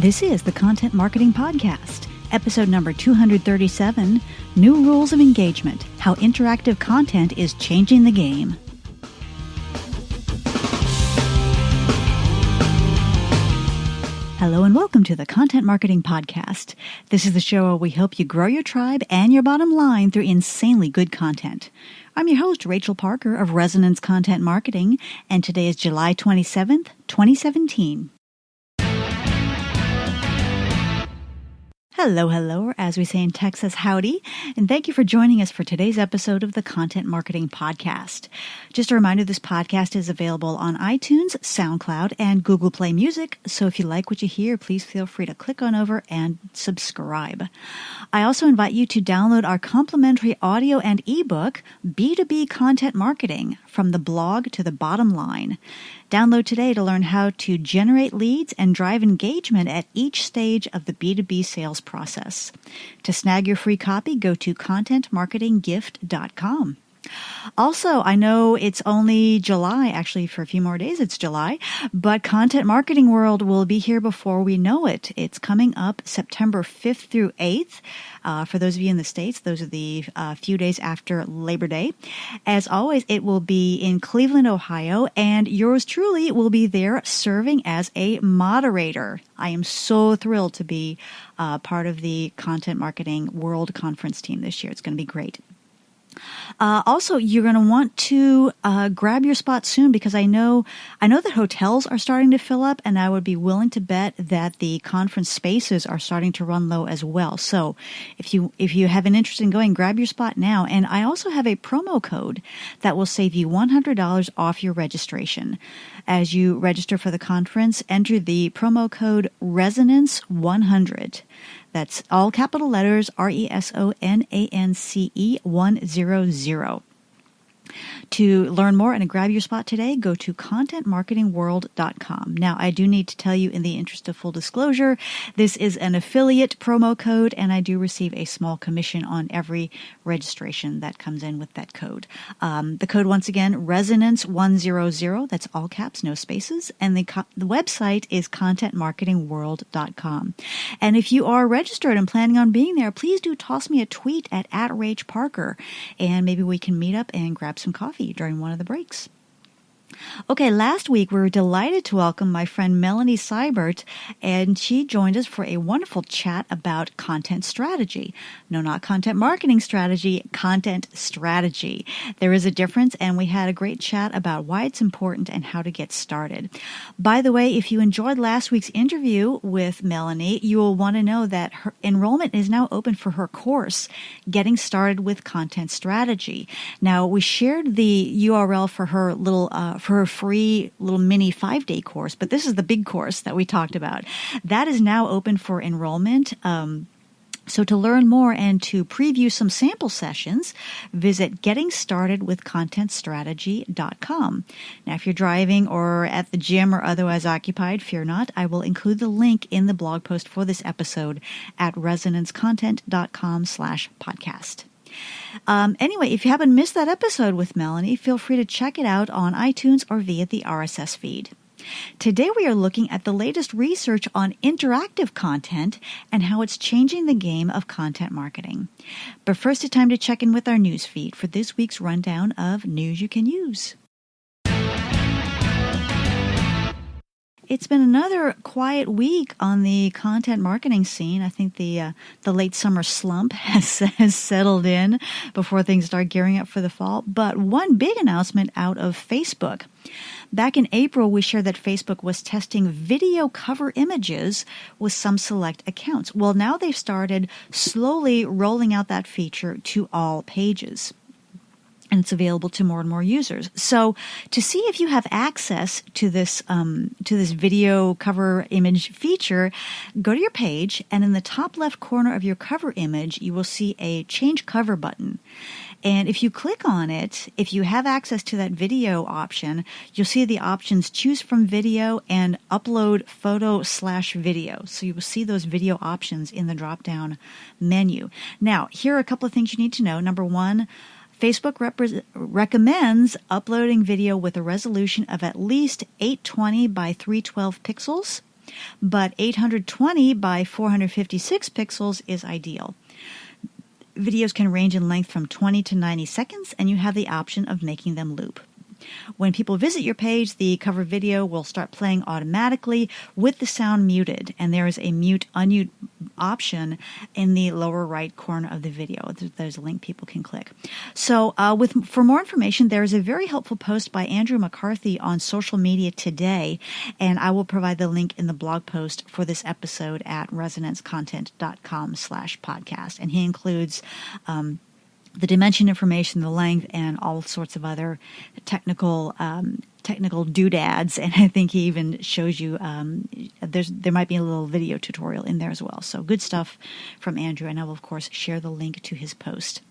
This is the Content Marketing Podcast, episode number 237, New Rules of Engagement, How Interactive Content is Changing the Game. Hello and welcome to the Content Marketing Podcast. This is the show where we help you grow your tribe and your bottom line through insanely good content. I'm your host, Rachel Parker of Resonance Content Marketing, and today is July 27th, 2017. Hello, or as we say in Texas, howdy, and thank you for joining us for today's episode of the Content Marketing Podcast. Just a reminder, this podcast is available on iTunes, SoundCloud, and Google Play Music, so if you like what you hear, please feel free to click on over and subscribe. I also invite you to download our complimentary audio and ebook, B2B Content Marketing, From the Blog to the Bottom Line. Download today to learn how to generate leads and drive engagement at each stage of the B2B sales process. To snag your free copy, go to contentmarketinggift.com. Also, I know it's only July, actually for a few more days it's July, but Content Marketing World will be here before we know it. It's coming up September 5th through 8th. For those of you in the States, those are the few days after Labor Day. As always, it will be in Cleveland, Ohio, and yours truly will be there serving as a moderator. I am so thrilled to be part of the Content Marketing World Conference team this year. It's going to be great. Also, you're going to want to grab your spot soon because I know that hotels are starting to fill up, and I would be willing to bet that the conference spaces are starting to run low as well. So if you have an interest in going, grab your spot now. And I also have a promo code that will save you $100 off your registration. As you register for the conference, enter the promo code Resonance100. That's all capital letters, RESONANCE 100. To learn more and to grab your spot today, go to contentmarketingworld.com. Now, I do need to tell you, in the interest of full disclosure, this is an affiliate promo code, and I do receive a small commission on every registration that comes in with that code. The code, once again, Resonance100. That's all caps, no spaces. And the website is contentmarketingworld.com. And if you are registered and planning on being there, please do toss me a tweet at @RageParker, and maybe we can meet up and grab some coffee during one of the breaks. Okay, last week we were delighted to welcome my friend Melanie Seibert, and she joined us for a wonderful chat about content strategy. No, not content marketing strategy, content strategy. There is a difference, and we had a great chat about why it's important and how to get started. By the way, if you enjoyed last week's interview with Melanie, you will want to know that her enrollment is now open for her course, Getting Started with Content Strategy. Now, we shared the URL for her for her free little mini 5-day course, but this is the big course that we talked about. That is now open for enrollment. So to learn more and to preview some sample sessions, visit gettingstartedwithcontentstrategy.com. Now, if you're driving or at the gym or otherwise occupied, fear not. I will include the link in the blog post for this episode at resonancecontent.com/podcast. Anyway, if you haven't missed that episode with Melanie, feel free to check it out on iTunes or via the RSS feed. Today we are looking at the latest research on interactive content and how it's changing the game of content marketing. But first, it's time to check in with our news feed for this week's rundown of news you can use. It's been another quiet week on the content marketing scene. I think the late summer slump has settled in before things start gearing up for the fall. But one big announcement out of Facebook. Back in April, we shared that Facebook was testing video cover images with some select accounts. Well, now they've started slowly rolling out that feature to all pages. And it's available to more and more users. So to see if you have access to this video cover image feature, go to your page, and in the top left corner of your cover image, you will see a Change Cover button. And if you click on it, if you have access to that video option, you'll see the options Choose from Video and Upload Photo/Video. So you will see those video options in the drop-down menu. Now, here are a couple of things you need to know. Number one, Facebook recommends uploading video with a resolution of at least 820 by 312 pixels. but 820 by 456 pixels is ideal. Videos can range in length from 20 to 90 seconds, and you have the option of making them loop. When people visit your page, the cover video will start playing automatically with the sound muted, and there is a mute-unmute option in the lower right corner of the video. There's a link people can click. So for more information, there is a very helpful post by Andrew McCarthy on social media today, and I will provide the link in the blog post for this episode at resonancecontent.com/podcast. And he includes the dimension information, the length, and all sorts of other technical doodads. And I think he even shows you there might be a little video tutorial in there as well. So good stuff from Andrew, and I will of course share the link to his post.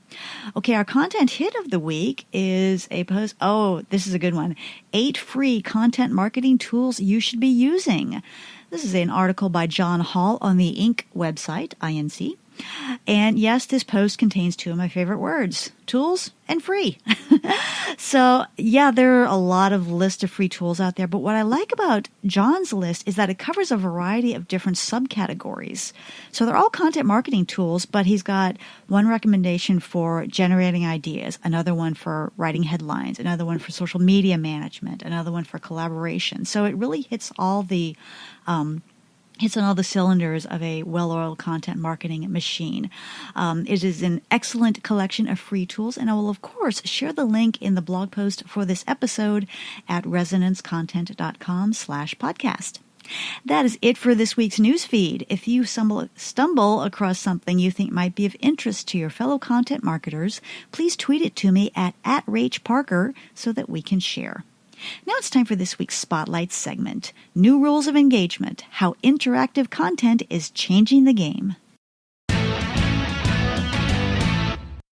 Okay, our content hit of the week is a post. Oh, this is a good one. 8 free content marketing tools you should be using. This is an article by John Hall on the Inc. website, INC. And yes, this post contains 2 of my favorite words, tools and free. So yeah, there are a lot of lists of free tools out there. But what I like about John's list is that it covers a variety of different subcategories. So they're all content marketing tools, but he's got one recommendation for generating ideas, another one for writing headlines, another one for social media management, another one for collaboration. So it really hits on all the cylinders of a well-oiled content marketing machine. It is an excellent collection of free tools, and I will, of course, share the link in the blog post for this episode at resonancecontent.com/podcast. That is it for this week's news feed. If you stumble across something you think might be of interest to your fellow content marketers, please tweet it to me at @RachParker so that we can share. Now it's time for this week's Spotlight segment, New Rules of Engagement, How Interactive Content is Changing the Game.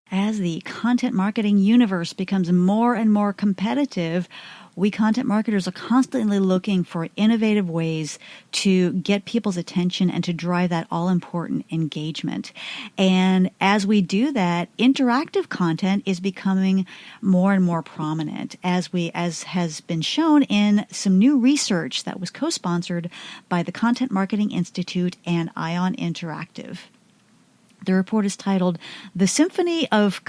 As the content marketing universe becomes more and more competitive, we content marketers are constantly looking for innovative ways to get people's attention and to drive that all-important engagement. And as we do that, interactive content is becoming more and more prominent, as has been shown in some new research that was co-sponsored by the Content Marketing Institute and Ion Interactive. The report is titled The Symphony of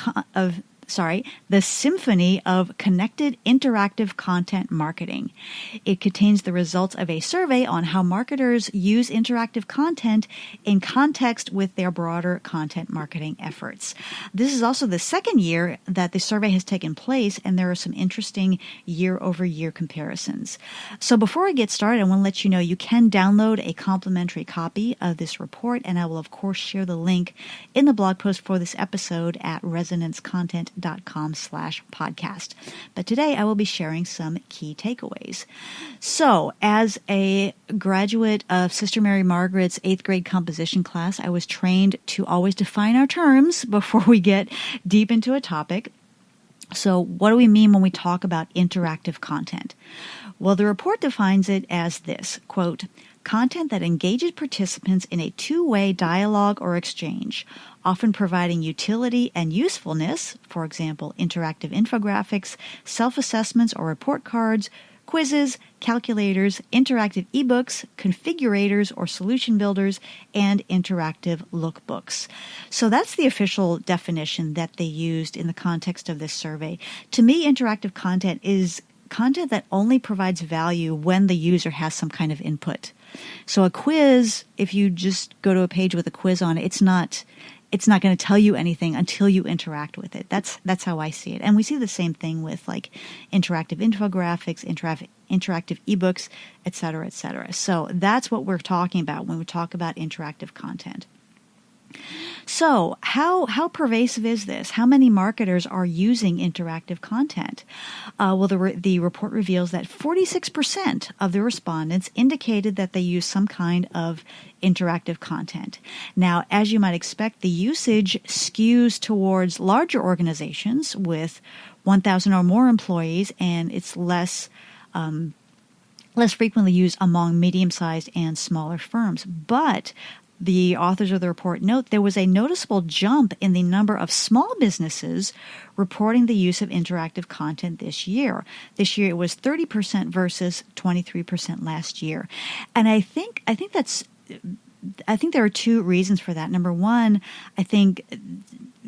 Connected Interactive Content Marketing. It contains the results of a survey on how marketers use interactive content in context with their broader content marketing efforts. This is also the second year that the survey has taken place, and there are some interesting year-over-year comparisons. So before I get started, I want to let you know you can download a complimentary copy of this report, and I will, of course, share the link in the blog post for this episode at resonancecontent.com/podcast. But today I will be sharing some key takeaways. So as a graduate of Sister Mary Margaret's 8th grade composition class, I was trained to always define our terms before we get deep into a topic. So what do we mean when we talk about interactive content? Well, the report defines it as this, quote, content that engages participants in a two-way dialogue or exchange, often providing utility and usefulness, for example, interactive infographics, self-assessments or report cards, quizzes, calculators, interactive ebooks, configurators or solution builders, and interactive lookbooks. So that's the official definition that they used in the context of this survey. To me, interactive content is content that only provides value when the user has some kind of input. So a quiz, if you just go to a page with a quiz on it, it's not going to tell you anything until you interact with it. That's how I see it. And we see the same thing with like interactive infographics, interactive ebooks, et cetera, et cetera. So that's what we're talking about when we talk about interactive content. So how pervasive is this? How many marketers are using interactive content? Well, the report reveals that 46% of the respondents indicated that they use some kind of interactive content. Now, as you might expect, the usage skews towards larger organizations with 1,000 or more employees, and it's less frequently used among medium-sized and smaller firms. But the authors of the report note, there was a noticeable jump in the number of small businesses reporting the use of interactive content this year. This year it was 30% versus 23% last year. And I think there are two reasons for that. Number one, I think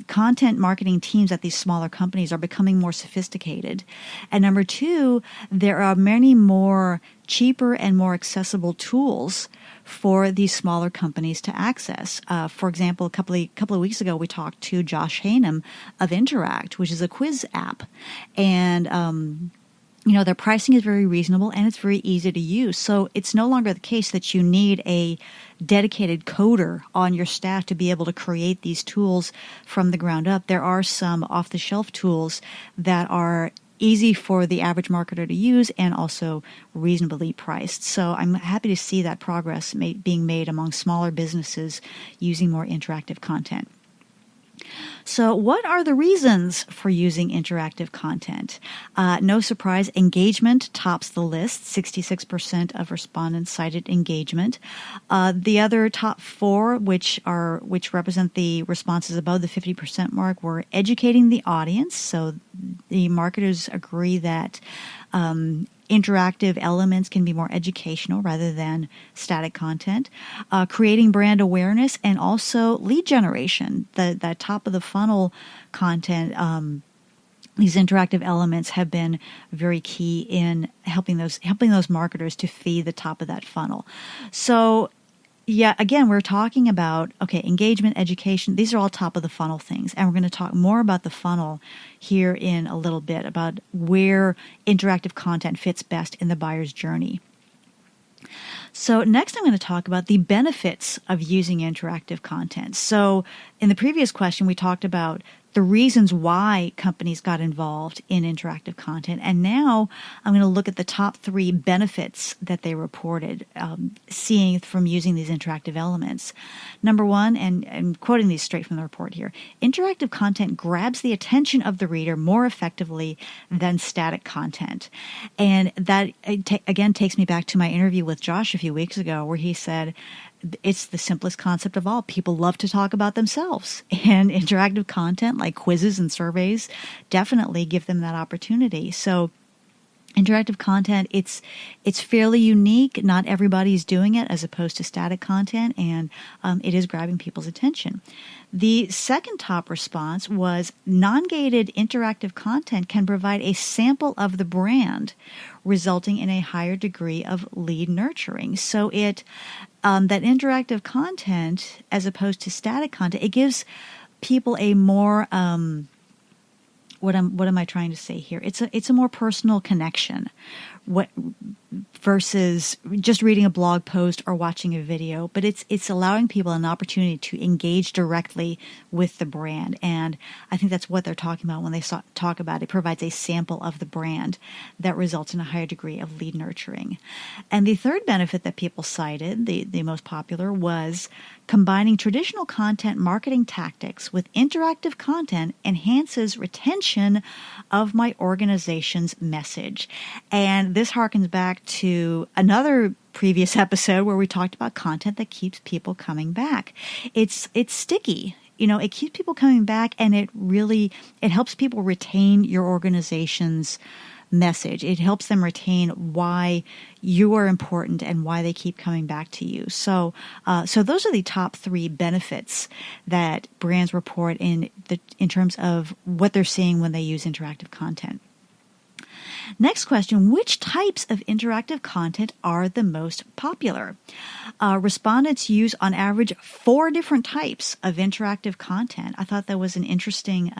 content marketing teams at these smaller companies are becoming more sophisticated. And number two, there are many more cheaper and more accessible tools for these smaller companies to access. For example, a couple of weeks ago, we talked to Josh Hainem of Interact, which is a quiz app. And their pricing is very reasonable and it's very easy to use. So it's no longer the case that you need a dedicated coder on your staff to be able to create these tools from the ground up. There are some off-the-shelf tools that are easy for the average marketer to use and also reasonably priced. So I'm happy to see that progress being made among smaller businesses using more interactive content. So what are the reasons for using interactive content? No surprise, engagement tops the list. 66% of respondents cited engagement. The other top four, which represent the responses above the 50% mark, were educating the audience. So the marketers agree that interactive elements can be more educational rather than static content, creating brand awareness, and also lead generation. That top of the funnel content, these interactive elements have been very key in helping those marketers to feed the top of that funnel. So yeah, again, we're talking about, engagement, education. These are all top of the funnel things. And we're going to talk more about the funnel here in a little bit, about where interactive content fits best in the buyer's journey. So next I'm going to talk about the benefits of using interactive content. So in the previous question, we talked about the reasons why companies got involved in interactive content. And now I'm going to look at the top 3 benefits that they reported seeing from using these interactive elements. Number 1, and I'm quoting these straight from the report here, interactive content grabs the attention of the reader more effectively than static content. And that, again, takes me back to my interview with Josh a few weeks ago, where he said, it's the simplest concept of all. People love to talk about themselves, and interactive content like quizzes and surveys definitely give them that opportunity. So interactive content, it's fairly unique. Not everybody's doing it, as opposed to static content, and it is grabbing people's attention. The second top response was non-gated interactive content can provide a sample of the brand, resulting in a higher degree of lead nurturing. So that interactive content, as opposed to static content, it gives people a more what am I trying to say here? It's a more personal connection, versus just reading a blog post or watching a video. But it's allowing people an opportunity to engage directly with the brand, and I think that's what they're talking about when they talk about it. Provides a sample of the brand that results in a higher degree of lead nurturing. And the third benefit that people cited, the most popular, was combining traditional content marketing tactics with interactive content enhances retention of my organization's message. And this harkens back to another previous episode where we talked about content that keeps people coming back. It's sticky. It keeps people coming back, and it helps people retain your organization's message. It helps them retain why you are important and why they keep coming back to you. So those are the top 3 benefits that brands report in terms of what they're seeing when they use interactive content. Next question, which types of interactive content are the most popular? Respondents use on average 4 different types of interactive content. I thought that was an interesting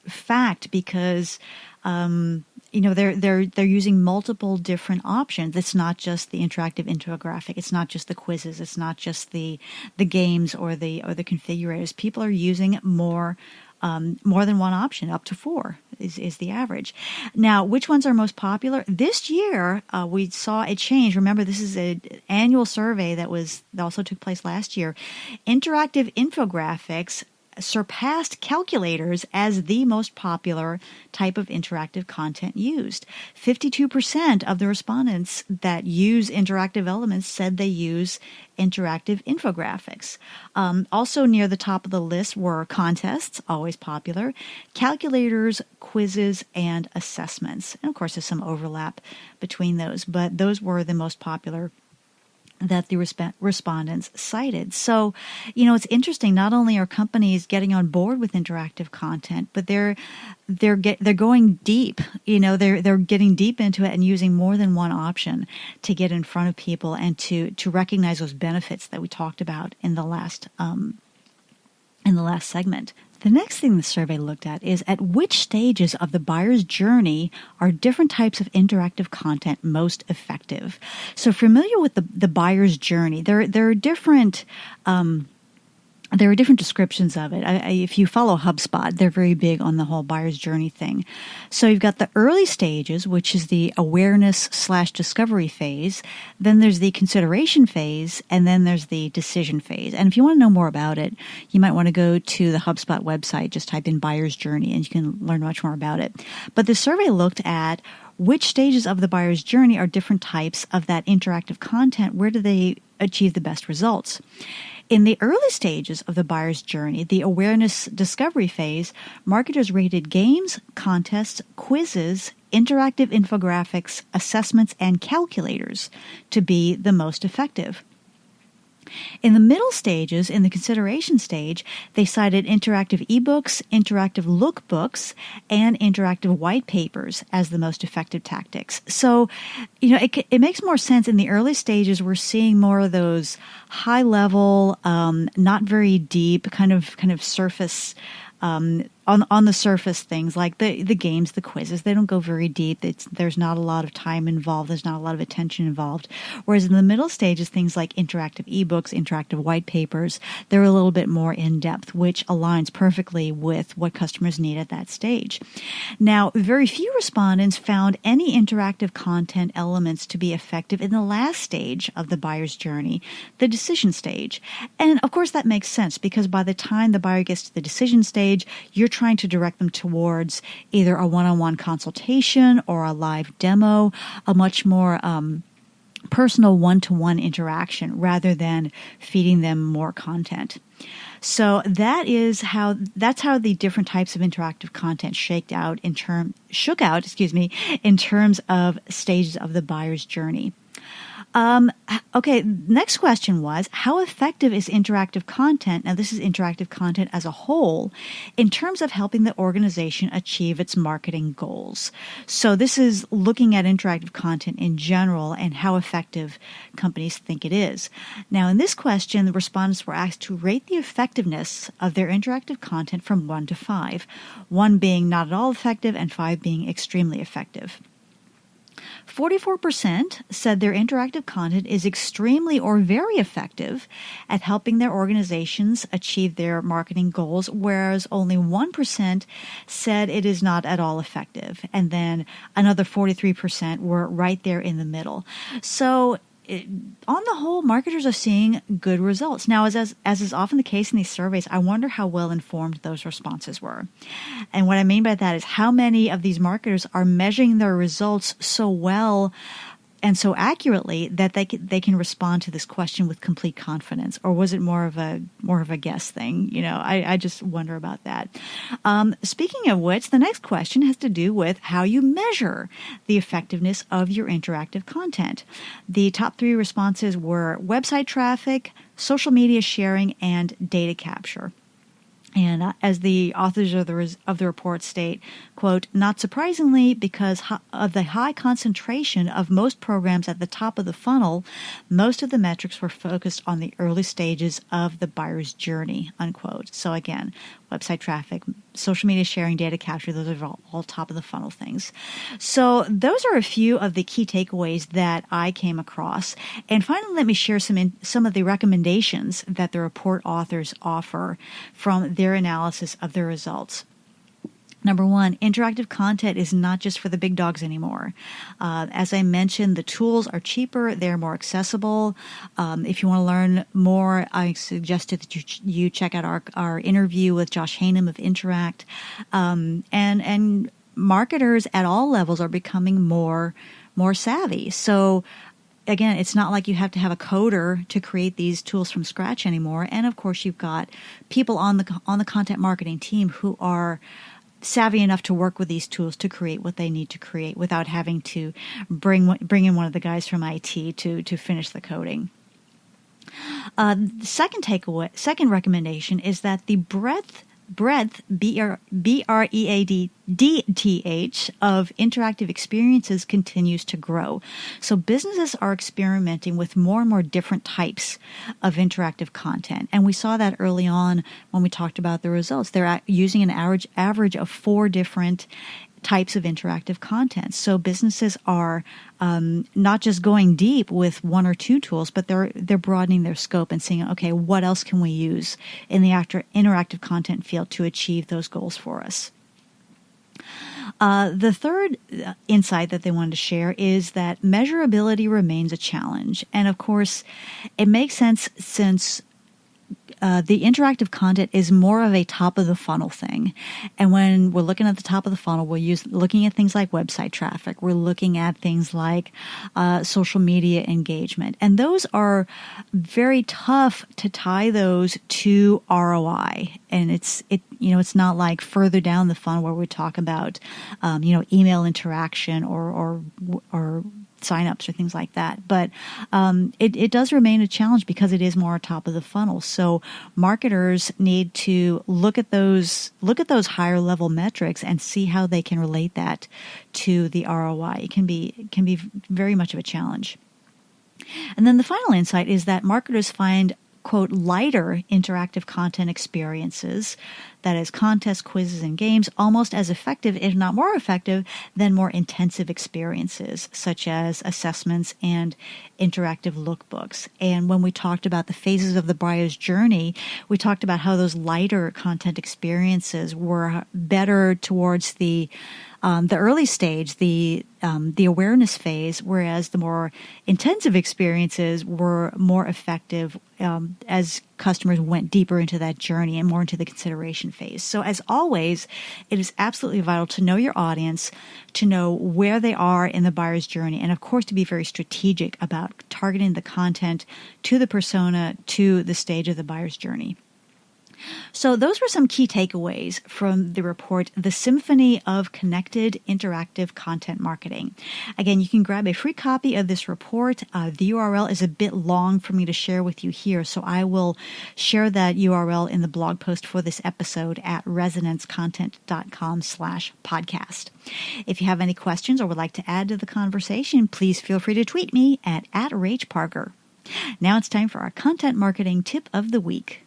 fact, because they're using multiple different options. It's not just the interactive infographic. It's not just the quizzes. It's not just the games or the configurators. People are using more than one option. Up to 4 is the average. Now, which ones are most popular? This year, we saw a change. Remember, this is an annual survey that also took place last year. Interactive infographics surpassed calculators as the most popular type of interactive content used. 52% of the respondents that use interactive elements said they use interactive infographics. Also near the top of the list were contests, always popular, calculators, quizzes, and assessments. And of course, there's some overlap between those, but those were the most popular that the respondents cited. So, it's interesting. Not only are companies getting on board with interactive content, but they're going deep. They're getting deep into it and using more than one option to get in front of people and to recognize those benefits that we talked about in the last segment. The next thing the survey looked at is at which stages of the buyer's journey are different types of interactive content most effective. So familiar with the buyer's journey, there are different descriptions of it. If you follow HubSpot, they're very big on the whole buyer's journey thing. So you've got the early stages, which is the awareness/discovery phase. Then there's the consideration phase, and then there's the decision phase. And if you want to know more about it, you might want to go to the HubSpot website, just type in buyer's journey, and you can learn much more about it. But the survey looked at which stages of the buyer's journey are different types of that interactive content. Where do they achieve the best results? In the early stages of the buyer's journey, the awareness discovery phase, marketers rated games, contests, quizzes, interactive infographics, assessments, and calculators to be the most effective. In the middle stages, in the consideration stage, they cited interactive ebooks, interactive lookbooks, and interactive white papers as the most effective tactics. So, it makes more sense in the early stages. We're seeing more of those high level, not very deep, kind of surface, on the surface things like the games, the quizzes. They don't go very deep. There's not a lot of time involved. There's not a lot of attention involved. Whereas in the middle stages, things like interactive ebooks, interactive white papers, they're a little bit more in depth, which aligns perfectly with what customers need at that stage. Now, very few respondents found any interactive content elements to be effective in the last stage of the buyer's journey, the decision stage. And of course, that makes sense because by the time the buyer gets to the decision stage, you're trying to direct them towards either a one-on-one consultation or a live demo, a much more personal one-to-one interaction rather than feeding them more content. So that's how the different types of interactive content shook out in terms of stages of the buyer's journey. Okay, next question was, how effective is interactive content, now this is interactive content as a whole, in terms of helping the organization achieve its marketing goals? So this is looking at interactive content in general and how effective companies think it is. Now, in this question, the respondents were asked to rate the effectiveness of their interactive content from 1 to 5, 1 being not at all effective and 5 being extremely effective. 44% said their interactive content is extremely or very effective at helping their organizations achieve their marketing goals, whereas only 1% said it is not at all effective. And then another 43% were right there in the middle. So on the whole, marketers are seeing good results. Now, as is often the case in these surveys, I wonder how well informed those responses were. And what I mean by that is how many of these marketers are measuring their results so well and so accurately that they can respond to this question with complete confidence, or was it more of a guess thing? I just wonder about that. Speaking of which, the next question has to do with how you measure the effectiveness of your interactive content. The top 3 responses were website traffic, social media sharing, and data capture. And as the authors of the report state, quote, not surprisingly, because of the high concentration of most programs at the top of the funnel, most of the metrics were focused on the early stages of the buyer's journey, unquote. So again, website traffic, social media sharing, data capture, those are all top of the funnel things. So those are a few of the key takeaways that I came across. And finally, let me share some of the recommendations that the report authors offer from their analysis of the results. Number one, interactive content is not just for the big dogs anymore. As I mentioned, the tools are cheaper. They're more accessible. If you want to learn more, I suggested that you check out our interview with Josh Hanem of Interact. And marketers at all levels are becoming more savvy. So again, it's not like you have to have a coder to create these tools from scratch anymore. And of course, you've got people on the content marketing team who are savvy enough to work with these tools to create what they need to create without having to bring in one of the guys from IT to finish the coding. The second recommendation is that the breadth, BREADDTH, of interactive experiences continues to grow. So businesses are experimenting with more and more different types of interactive content. And we saw that early on when we talked about the results. They're using an average of 4 different types of interactive content. So businesses are not just going deep with 1 or 2 tools, but they're broadening their scope and seeing, okay, what else can we use in the interactive content field to achieve those goals for us? The third insight that they wanted to share is that measurability remains a challenge. And of course, it makes sense since the interactive content is more of a top of the funnel thing. And when we're looking at the top of the funnel, we're looking at things like website traffic. We're looking at things like social media engagement. And those are very tough to tie those to ROI. And it's not like further down the funnel where we talk about, email interaction or signups or things like that. But it does remain a challenge because it is more top of the funnel. So marketers need to look at those higher level metrics and see how they can relate that to the ROI. It can be very much of a challenge. And then the final insight is that marketers find, quote, lighter interactive content experiences, that is contests, quizzes, and games, almost as effective, if not more effective, than more intensive experiences, such as assessments and interactive lookbooks. And when we talked about the phases of the buyer's journey, we talked about how those lighter content experiences were better towards the early stage, the awareness phase, whereas the more intensive experiences were more effective as customers went deeper into that journey and more into the consideration phase. So as always, it is absolutely vital to know your audience, to know where they are in the buyer's journey, and of course to be very strategic about targeting the content to the persona, to the stage of the buyer's journey. So those were some key takeaways from the report, The Symphony of Connected Interactive Content Marketing. Again, you can grab a free copy of this report. The URL is a bit long for me to share with you here, so I will share that URL in the blog post for this episode at resonancecontent.com/podcast. If you have any questions or would like to add to the conversation, please feel free to tweet me at @RageParker. Now it's time for our content marketing tip of the week.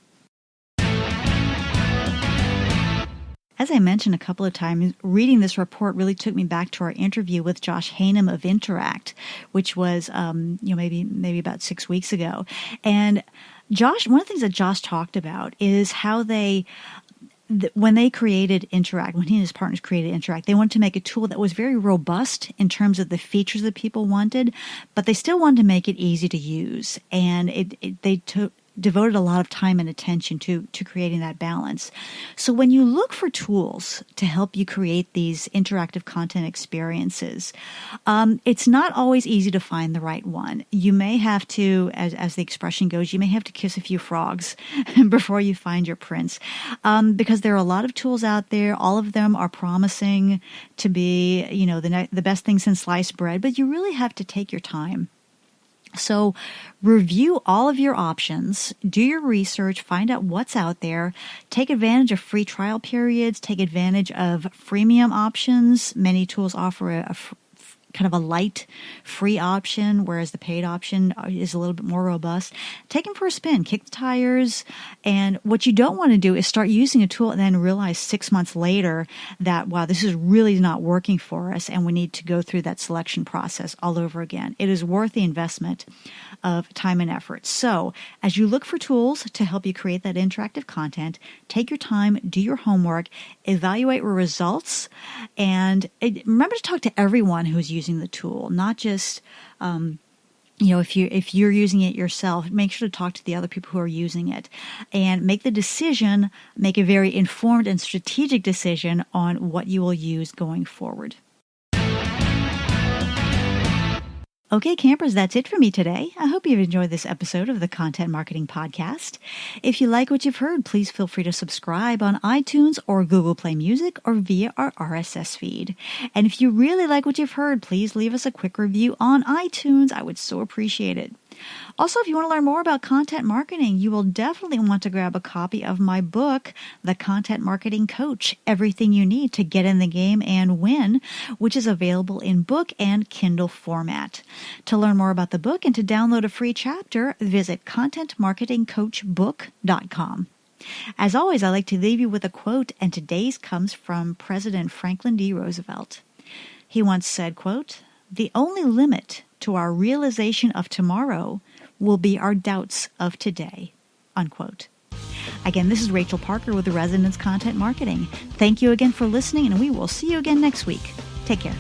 As I mentioned a couple of times, reading this report really took me back to our interview with Josh Hanem of Interact, which was, maybe about 6 weeks ago. And Josh, one of the things that Josh talked about is how when they created Interact, when he and his partners created Interact, they wanted to make a tool that was very robust in terms of the features that people wanted, but they still wanted to make it easy to use. And they devoted a lot of time and attention to creating that balance. So when you look for tools to help you create these interactive content experiences, it's not always easy to find the right one. You may have to, as the expression goes, you may have to kiss a few frogs before you find your prince, because there are a lot of tools out there. All of them are promising to be, the best thing since sliced bread, but you really have to take your time. So review all of your options, do your research, find out what's out there, take advantage of free trial periods, take advantage of freemium options. Many tools offer a kind of a light free option, whereas the paid option is a little bit more robust. Take them for a spin, kick the tires. And what you don't want to do is start using a tool and then realize 6 months later that, wow, this is really not working for us and we need to go through that selection process all over again. It is worth the investment of time and effort. So as you look for tools to help you create that interactive content, take your time, do your homework, evaluate your results, and remember to talk to everyone who's using the tool, not just, if you're using it yourself, make sure to talk to the other people who are using it and make a very informed and strategic decision on what you will use going forward. Okay, campers, that's it for me today. I hope you've enjoyed this episode of the Content Marketing Podcast. If you like what you've heard, please feel free to subscribe on iTunes or Google Play Music or via our RSS feed. And if you really like what you've heard, please leave us a quick review on iTunes. I would so appreciate it. Also, if you want to learn more about content marketing, you will definitely want to grab a copy of my book, The Content Marketing Coach, Everything You Need to Get in the Game and Win, which is available in book and Kindle format. To learn more about the book and to download a free chapter, visit contentmarketingcoachbook.com. As always, I like to leave you with a quote, and today's comes from President Franklin D. Roosevelt. He once said, quote, "The only limit to our realization of tomorrow will be our doubts of today," unquote. Again, this is Rachel Parker with Resonance Content Marketing. Thank you again for listening, and we will see you again next week. Take care.